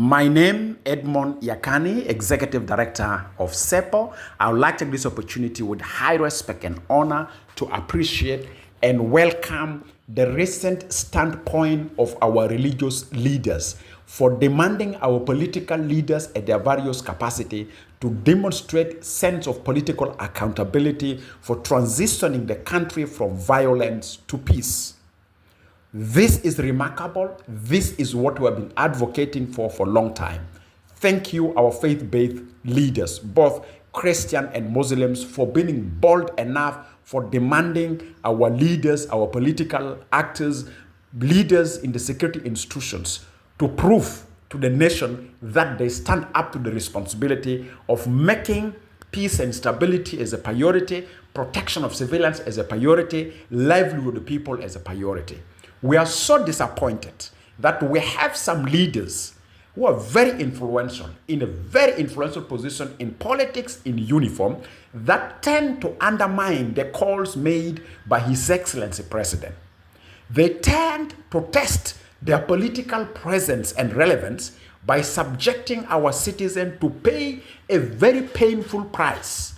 My name, Edmund Yakani, Executive Director of CEPO. I would like to take this opportunity with high respect and honor to appreciate and welcome the recent standpoint of our religious leaders for demanding our political leaders at their various capacity to demonstrate sense of political accountability for transitioning the country from violence to peace. This is remarkable. This is what we have been advocating for a long time. Thank you, our faith-based leaders, both Christian and Muslims, for being bold enough for demanding our leaders, our political actors, leaders in the security institutions to prove to the nation that they stand up to the responsibility of making peace and stability as a priority, protection of civilians as a priority, livelihood of the people as a priority. We are so disappointed that we have some leaders who are very influential, in a very influential position in politics in uniform, that tend to undermine the calls made by His Excellency President. They tend to test their political presence and relevance by subjecting our citizens to pay a very painful price.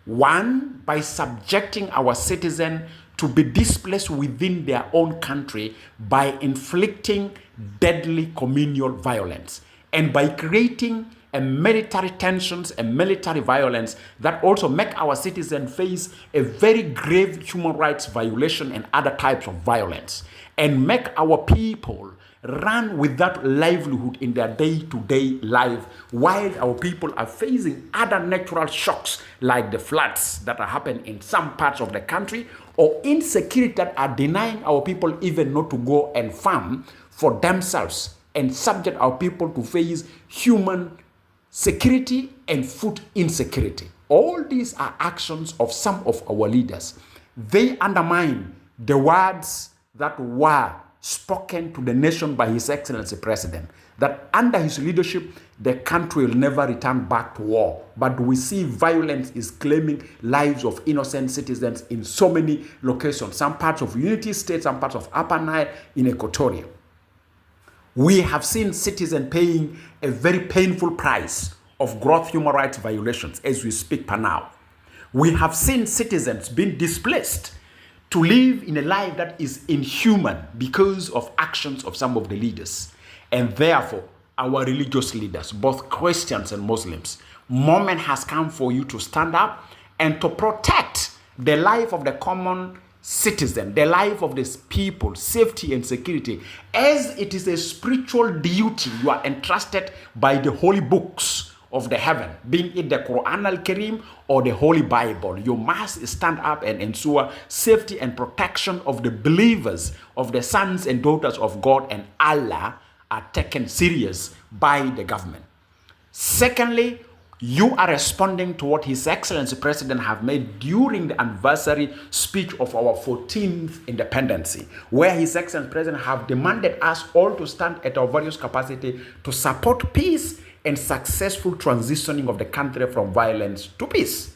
One, by subjecting our citizens to be displaced within their own country by inflicting deadly communal violence and by creating a military tensions and military violence that also make our citizens face a very grave human rights violation and other types of violence and make our people run without livelihood in their day-to-day life while our people are facing other natural shocks like the floods that are happening in some parts of the country or insecurity that are denying our people even not to go and farm for themselves and subject our people to face human security and food insecurity. All these are actions of some of our leaders. They undermine the words that were spoken to the nation by His Excellency President, that under his leadership, the country will never return back to war. But we see violence is claiming lives of innocent citizens in so many locations, some parts of Unity State, some parts of Upper Nile, in Equatoria. We have seen citizens paying a very painful price of gross human rights violations as we speak per now. We have seen citizens being displaced to live in a life that is inhuman because of actions of some of the leaders. And therefore, our religious leaders, both Christians and Muslims, moment has come for you to stand up and to protect the life of the common citizen, the life of these people, safety and security, as it is a spiritual duty you are entrusted by the holy books of the heaven, being it the Quran al-Karim or the Holy Bible. You must stand up and ensure safety and protection of the believers, of the sons and daughters of God and Allah are taken serious by the government. Secondly, you are responding to what His Excellency President have made during the anniversary speech of our 14th independence, where His Excellency President have demanded us all to stand at our various capacity to support peace and successful transitioning of the country from violence to peace.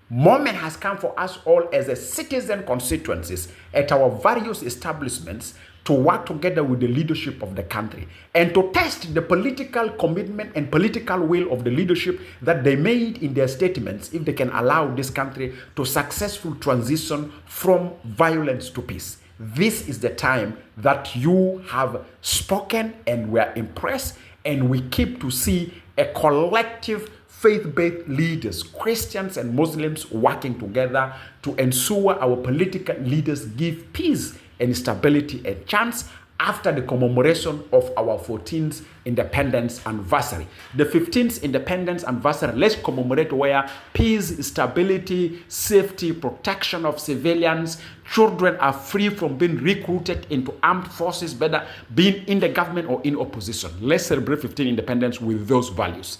Moment has come for us all as a citizen constituencies at our various establishments to work together with the leadership of the country and to test the political commitment and political will of the leadership that they made in their statements if they can allow this country to successful transition from violence to peace. This is the time that you have spoken and we are impressed, and we keep to see a collective faith-based leaders, Christians and Muslims, working together to ensure our political leaders give peace and stability a chance after the commemoration of our 14th independence anniversary. The 15th independence anniversary, let's commemorate where peace, stability, safety, protection of civilians, children are free from being recruited into armed forces, whether being in the government or in opposition. Let's celebrate 15th independence with those values.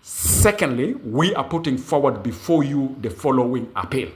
Secondly, we are putting forward before you the following appeal.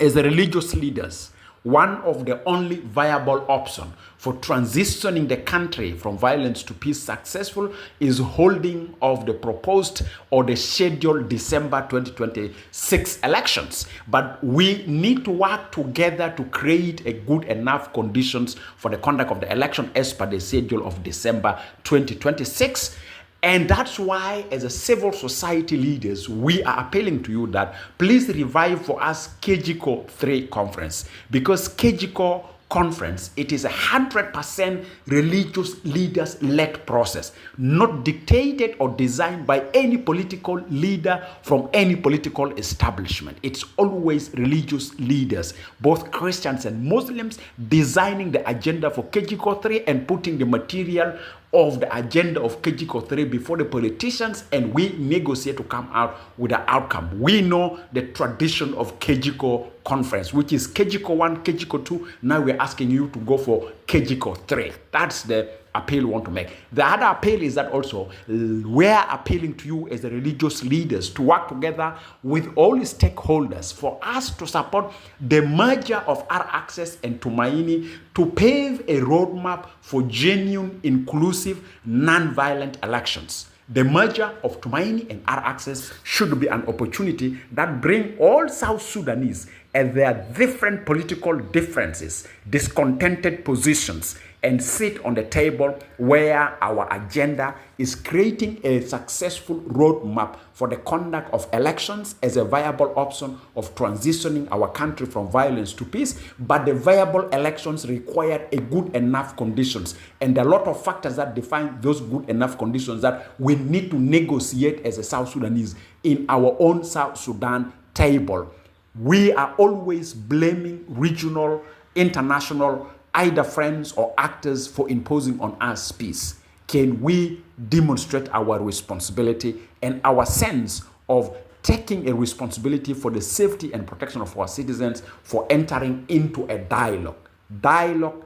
As the religious leaders, one of the only viable options for transitioning the country from violence to peace successful is holding of the proposed or the scheduled December 2026 elections. But we need to work together to create a good enough conditions for the conduct of the election as per the schedule of December 2026. And that's why, as a civil society leaders, we are appealing to you that please revive for us KGCO 3 conference, because KGCO conference, it is 100% religious leaders-led process, not dictated or designed by any political leader from any political establishment. It's always religious leaders, both Christians and Muslims, designing the agenda for KGCO 3 and putting the material of the agenda of KGCO 3 before the politicians, and we negotiate to come out with the outcome. We know the tradition of KGCO conference, which is KGCO 1, KGCO 2. Now we're asking you to go for KGCO 3. That's the appeal we want to make. The other appeal is that also we're appealing to you as the religious leaders to work together with all stakeholders for us to support the merger of our access and Tumaini to pave a roadmap for genuine, inclusive, non-violent elections. The merger of Tumaini and our access should be an opportunity that bring all South Sudanese and their different political differences, discontented positions, and sit on the table where our agenda is creating a successful roadmap for the conduct of elections as a viable option of transitioning our country from violence to peace. But the viable elections require a good enough conditions, and a lot of factors that define those good enough conditions that we need to negotiate as a South Sudanese in our own South Sudan table. We are always blaming regional, international, either friends or actors for imposing on us peace. Can we demonstrate our responsibility and our sense of taking a responsibility for the safety and protection of our citizens for entering into a dialogue? Dialogue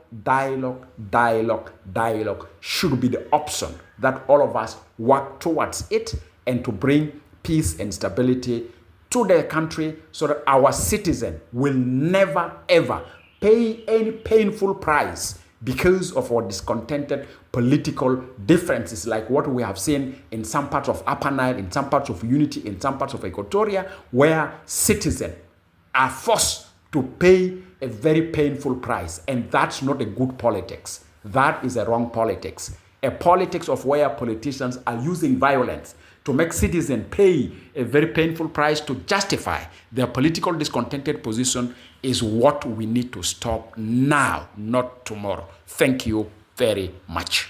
should be the option that all of us work towards it, and to bring peace and stability to the country so that our citizen will never ever pay any painful price because of our discontented political differences, like what we have seen in some parts of Upper Nile, in some parts of Unity, in some parts of Equatoria, where citizens are forced to pay a very painful price. And that's not a good politics. That is a wrong politics. A politics of where politicians are using violence to make citizens pay a very painful price to justify their political discontented position is what we need to stop now, not tomorrow. Thank you very much.